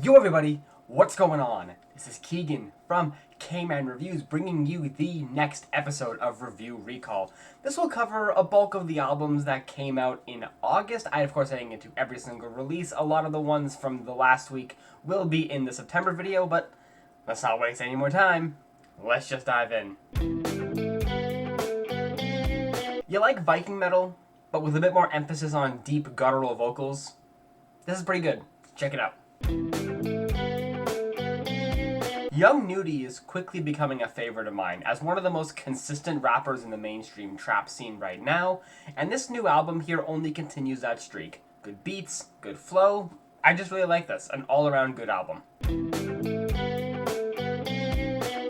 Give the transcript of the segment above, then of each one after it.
Yo everybody, what's going on? This is Keegan from Kman Reviews bringing you the next episode of Review Recall. This will cover a bulk of the albums that came out in August. Of course, I didn't get to every single release. A lot of the ones from the last week will be in the September video, but let's not waste any more time. Let's just dive in. You like Viking metal, but with a bit more emphasis on deep guttural vocals? This is pretty good. Check it out. Young Nudy is quickly becoming a favorite of mine as one of the most consistent rappers in the mainstream trap scene right now, and this new album here only continues that streak. Good beats, good flow. I just really like this. An all-around good album.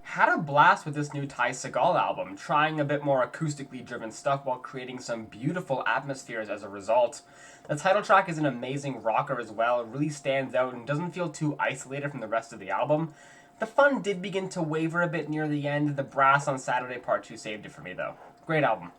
Had a blast with this new Segall album, trying a bit more acoustically driven stuff while creating some beautiful atmospheres as a result. The title track is an amazing rocker as well. It really stands out and doesn't feel too isolated from the rest of the album. The fun did begin to waver a bit near the end. The brass on Saturday Part 2 saved it for me though. Great album.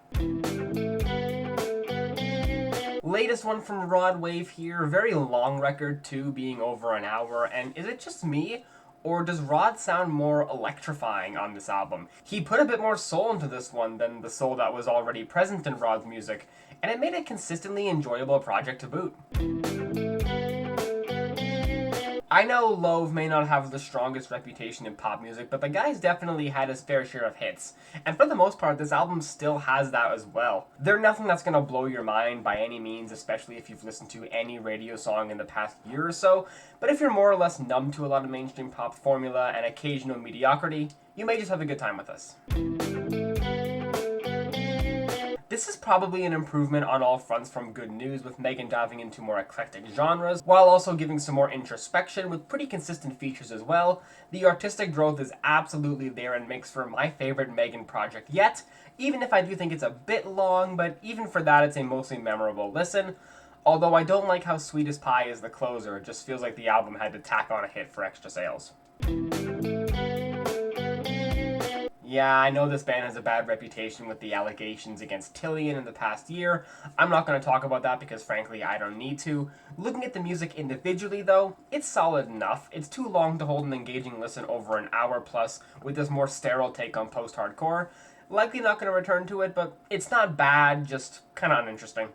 Latest one from Rod Wave here. Very long record too, being over an hour. And is it just me? Or does Rod sound more electrifying on this album? He put a bit more soul into this one than the soul that was already present in Rod's music, and it made a consistently enjoyable project to boot. I know Lauv may not have the strongest reputation in pop music, but the guy's definitely had his fair share of hits. And for the most part, this album still has that as well. They're nothing that's gonna blow your mind by any means, especially if you've listened to any radio song in the past year or so. But if you're more or less numb to a lot of mainstream pop formula and occasional mediocrity, you may just have a good time with this. This is probably an improvement on all fronts from Good News, with Megan diving into more eclectic genres, while also giving some more introspection with pretty consistent features as well. The artistic growth is absolutely there and makes for my favorite Megan project yet, even if I do think it's a bit long, but even for that it's a mostly memorable listen. Although I don't like how Sweet as Pie is the closer, it just feels like the album had to tack on a hit for extra sales. Yeah, I know this band has a bad reputation with the allegations against Tillian in the past year. I'm not going to talk about that because frankly I don't need to. Looking at the music individually though, it's solid enough. It's too long to hold an engaging listen over an hour plus with this more sterile take on post-hardcore. Likely not going to return to it, but it's not bad, just kind of uninteresting.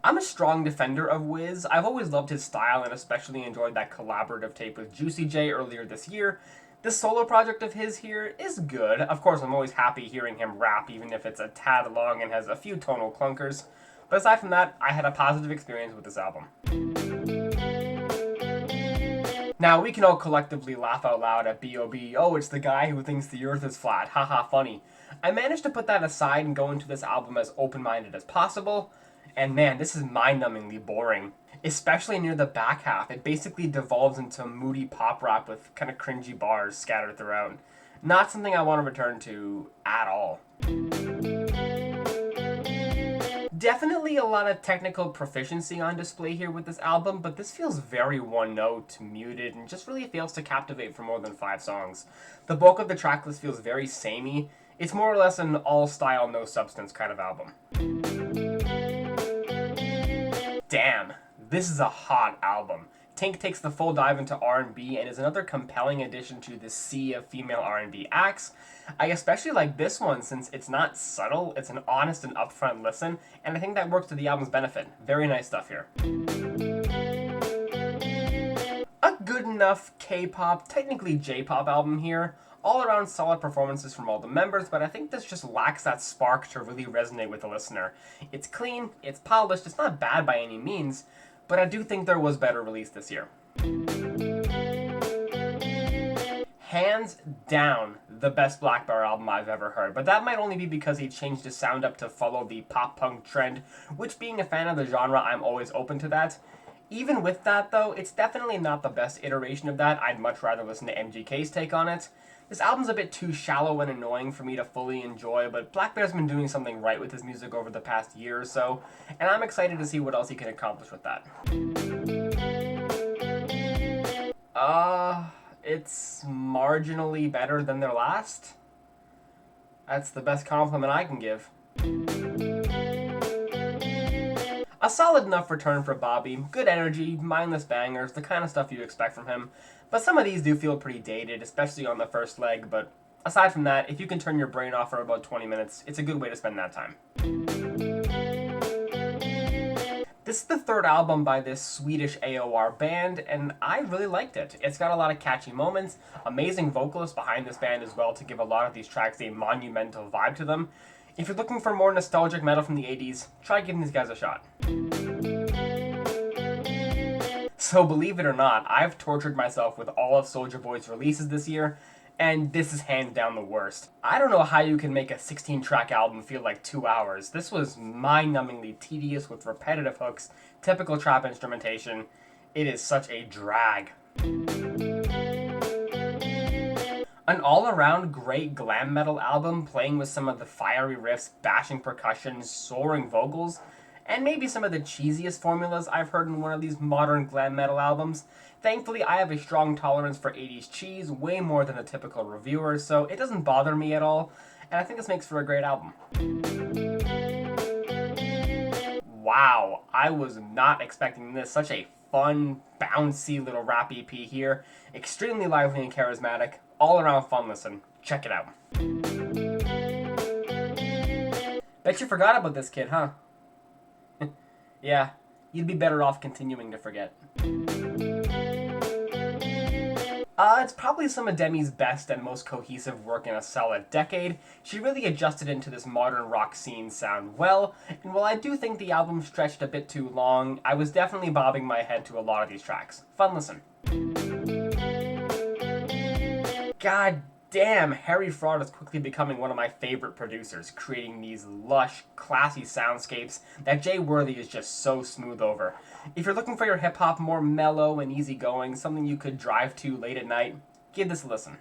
I'm a strong defender of Wiz. I've always loved his style and especially enjoyed that collaborative tape with Juicy J earlier this year. This solo project of his here is good. Of course, I'm always happy hearing him rap, even if it's a tad long and has a few tonal clunkers. But aside from that, I had a positive experience with this album. Now, we can all collectively laugh out loud at B.o.B. Oh, it's the guy who thinks the earth is flat. Haha, funny. I managed to put that aside and go into this album as open-minded as possible. And man, this is mind-numbingly boring. Especially near the back half, it basically devolves into moody pop rap with kind of cringy bars scattered throughout. Not something I want to return to at all. Definitely a lot of technical proficiency on display here with this album, but this feels very one-note, muted, and just really fails to captivate for more than 5 songs. The bulk of the tracklist feels very samey. It's more or less an all-style, no-substance kind of album. Damn. This is a hot album. Tink takes the full dive into R&B and is another compelling addition to the sea of female R&B acts. I especially like this one since it's not subtle, it's an honest and upfront listen, and I think that works to the album's benefit. Very nice stuff here. A good enough K-pop, technically J-pop album here. All around solid performances from all the members, but I think this just lacks that spark to really resonate with the listener. It's clean, it's polished, it's not bad by any means, but I do think there was better released this year. Hands down, the best BLACKBEAR album I've ever heard, but that might only be because he changed his sound up to follow the pop-punk trend, which being a fan of the genre, I'm always open to that. Even with that though, it's definitely not the best iteration of that. I'd much rather listen to MGK's take on it. This album's a bit too shallow and annoying for me to fully enjoy, but BLACKBEAR's been doing something right with his music over the past year or so, and I'm excited to see what else he can accomplish with that. It's marginally better than their last. That's the best compliment I can give. A solid enough return for Bobby, good energy, mindless bangers, the kind of stuff you expect from him. But some of these do feel pretty dated, especially on the first leg, but aside from that, if you can turn your brain off for about 20 minutes, it's a good way to spend that time. This is the third album by this Swedish AOR band, and I really liked it. It's got a lot of catchy moments, amazing vocalists behind this band as well to give a lot of these tracks a monumental vibe to them. If you're looking for more nostalgic metal from the 80s, try giving these guys a shot. So believe it or not, I've tortured myself with all of Soulja Boy's releases this year, and this is hands down the worst. I don't know how you can make a 16-track album feel like 2 hours. This was mind-numbingly tedious with repetitive hooks, typical trap instrumentation. It is such a drag. An all-around great glam metal album playing with some of the fiery riffs, bashing percussion, soaring vocals, and maybe some of the cheesiest formulas I've heard in one of these modern glam metal albums. Thankfully, I have a strong tolerance for 80s cheese, way more than a typical reviewer, so it doesn't bother me at all, and I think this makes for a great album. Wow, I was not expecting this. Such a fun, bouncy little rap EP here. Extremely lively and charismatic. All around fun listen. Check it out. Bet you forgot about this kid, huh? Yeah, you'd be better off continuing to forget. It's probably some of Demi's best and most cohesive work in a solid decade. She really adjusted into this modern rock scene sound well, and while I do think the album stretched a bit too long, I was definitely bobbing my head to a lot of these tracks. Fun listen. God damn, Harry Fraud is quickly becoming one of my favorite producers, creating these lush, classy soundscapes that Jay Worthy is just so smooth over. If you're looking for your hip-hop more mellow and easygoing, something you could drive to late at night, give this a listen.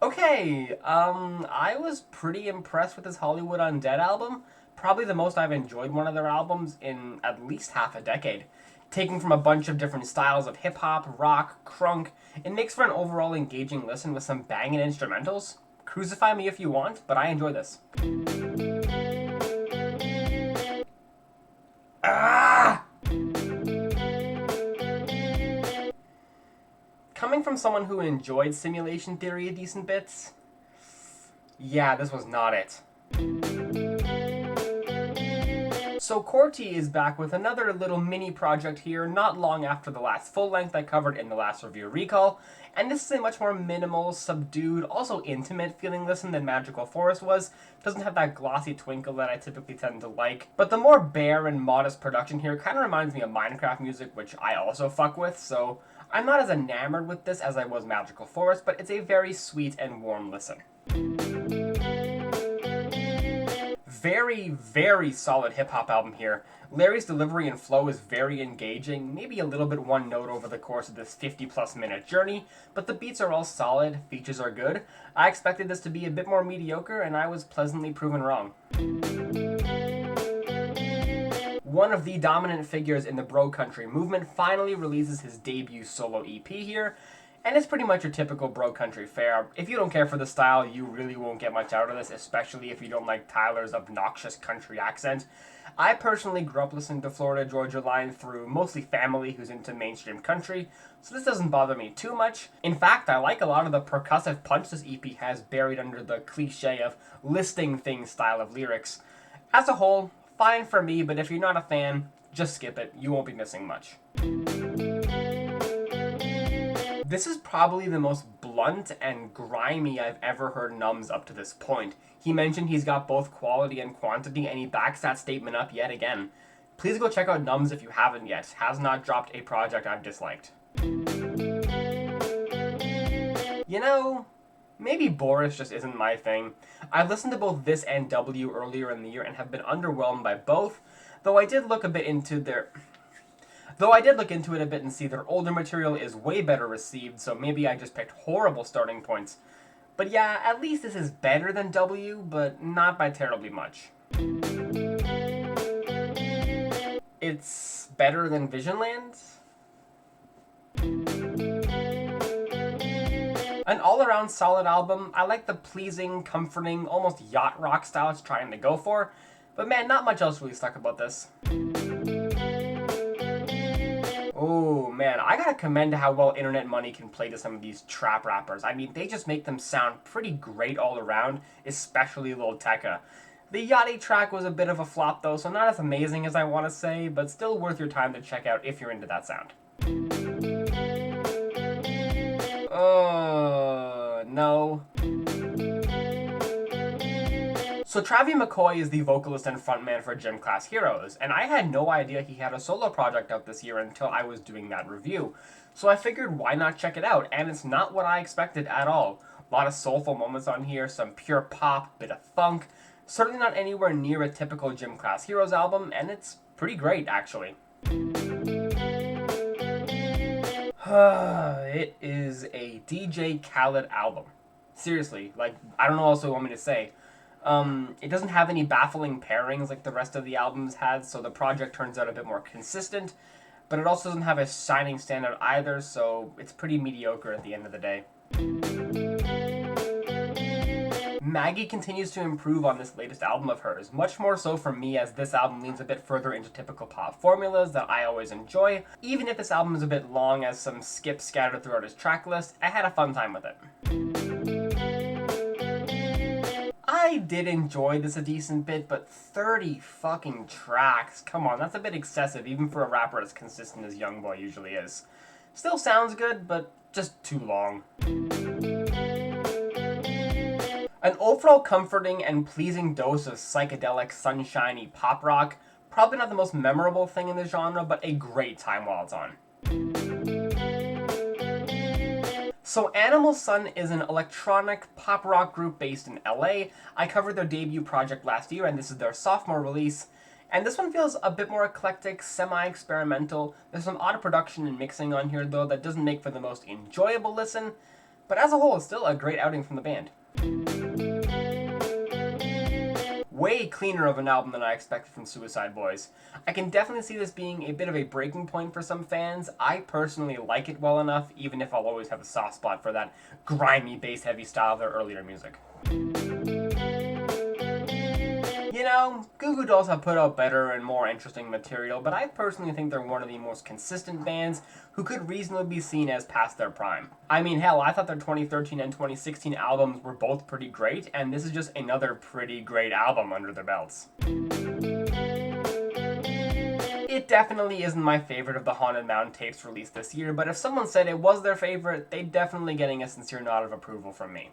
Okay, I was pretty impressed with this Hollywood Undead album. Probably the most I've enjoyed one of their albums in at least half a decade. Taking from a bunch of different styles of hip-hop, rock, crunk, it makes for an overall engaging listen with some banging instrumentals. Crucify me if you want, but I enjoy this. Ah! Coming from someone who enjoyed Simulation Theory a decent bit, yeah, this was not it. So Corti is back with another little mini project here, not long after the last full length I covered in the last review recall, and this is a much more minimal, subdued, also intimate feeling listen than Magical Forest was. Doesn't have that glossy twinkle that I typically tend to like, but the more bare and modest production here kind of reminds me of Minecraft music, which I also fuck with, so I'm not as enamored with this as I was Magical Forest, but it's a very sweet and warm listen. Very, very solid hip-hop album here. Larry's delivery and flow is very engaging, maybe a little bit one note over the course of this 50-plus minute journey, but the beats are all solid, features are good. I expected this to be a bit more mediocre, and I was pleasantly proven wrong. One of the dominant figures in the bro country movement finally releases his debut solo EP here, and it's pretty much your typical bro country fare. If you don't care for the style, you really won't get much out of this, especially if you don't like Tyler's obnoxious country accent. I personally grew up listening to Florida Georgia Line through mostly family who's into mainstream country, so this doesn't bother me too much. In fact, I like a lot of the percussive punch this EP has buried under the cliche of listing things style of lyrics. As a whole, fine for me, but if you're not a fan, just skip it. You won't be missing much. This is probably the most blunt and grimy I've ever heard Numbs up to this point. He mentioned he's got both quality and quantity, and he backs that statement up yet again. Please go check out Numbs if you haven't yet. Has not dropped a project I've disliked. You know, maybe Boris just isn't my thing. I've listened to both this and W earlier in the year and have been underwhelmed by both, though I did look into it a bit and see their older material is way better received, so maybe I just picked horrible starting points. But yeah, at least this is better than W, but not by terribly much. It's better than Visionland? An all-around solid album. I like the pleasing, comforting, almost yacht rock style it's trying to go for. But man, not much else really stuck about this. Oh man, I gotta commend how well Internet Money can play to some of these trap rappers. I mean, they just make them sound pretty great all around, especially Lil Tecca. The Yachty track was a bit of a flop though, so not as amazing as I want to say, but still worth your time to check out if you're into that sound. No. So Travie McCoy is the vocalist and frontman for Gym Class Heroes, and I had no idea he had a solo project out this year until I was doing that review. So I figured why not check it out, and it's not what I expected at all. A lot of soulful moments on here, some pure pop, bit of funk, certainly not anywhere near a typical Gym Class Heroes album, and it's pretty great actually. It is a DJ Khaled album. Seriously, like, I don't know what else you want me to say. It doesn't have any baffling pairings like the rest of the albums had, so the project turns out a bit more consistent, but it also doesn't have a shining standout either, so it's pretty mediocre at the end of the day. Maggie continues to improve on this latest album of hers, much more so for me as this album leans a bit further into typical pop formulas that I always enjoy. Even if this album is a bit long as some skips scattered throughout his track list, I had a fun time with it. I did enjoy this a decent bit, but 30 fucking tracks, come on, that's a bit excessive even for a rapper as consistent as Youngboy usually is. Still sounds good, but just too long. An overall comforting and pleasing dose of psychedelic, sunshiny pop rock. Probably not the most memorable thing in the genre, but a great time while it's on. So Animal Sun is an electronic pop rock group based in LA. I covered their debut project last year, and this is their sophomore release. And this one feels a bit more eclectic, semi-experimental. There's some odd production and mixing on here though that doesn't make for the most enjoyable listen. But as a whole, it's still a great outing from the band. Way cleaner of an album than I expected from Suicide Boys. I can definitely see this being a bit of a breaking point for some fans. I personally like it well enough, even if I'll always have a soft spot for that grimy, bass-heavy style of their earlier music. You know, Goo Goo Dolls have put out better and more interesting material, but I personally think they're one of the most consistent bands who could reasonably be seen as past their prime. I mean, hell, I thought their 2013 and 2016 albums were both pretty great, and this is just another pretty great album under their belts. It definitely isn't my favorite of the Haunted Mountain tapes released this year, but if someone said it was their favorite, they'd definitely getting a sincere nod of approval from me.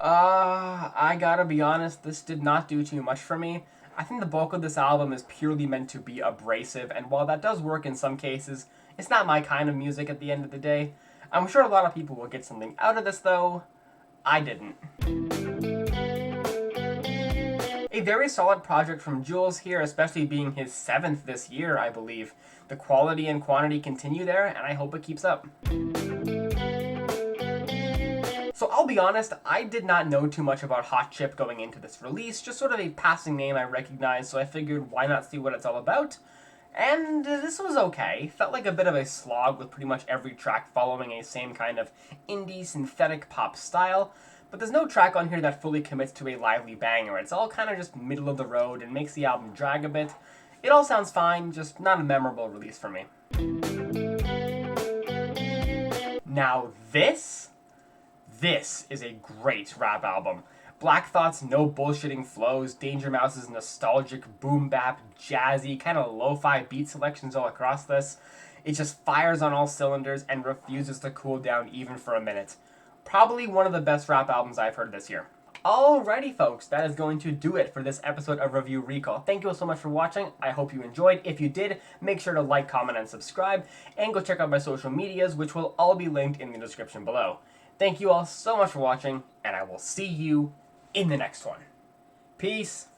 I gotta be honest, this did not do too much for me. I think the bulk of this album is purely meant to be abrasive, and while that does work in some cases, it's not my kind of music at the end of the day. I'm sure a lot of people will get something out of this though. I didn't. A very solid project from Jules here, especially being his 7th this year, I believe. The quality and quantity continue there, and I hope it keeps up. So I'll be honest, I did not know too much about Hot Chip going into this release, just sort of a passing name I recognized, so I figured why not see what it's all about? And this was okay. Felt like a bit of a slog with pretty much every track following a same kind of indie synthetic pop style, but there's no track on here that fully commits to a lively banger. It's all kind of just middle of the road and makes the album drag a bit. It all sounds fine, just not a memorable release for me. Now this is a great rap album. Black Thought's no bullshitting flows, Danger Mouse's nostalgic boom bap, jazzy, kind of lo-fi beat selections all across this. It just fires on all cylinders and refuses to cool down even for a minute. Probably one of the best rap albums I've heard this year. Alrighty folks, that is going to do it for this episode of Review Recall. Thank you all so much for watching. I hope you enjoyed. If you did, make sure to like, comment, and subscribe, and go check out my social medias, which will all be linked in the description below. Thank you all so much for watching, and I will see you in the next one. Peace.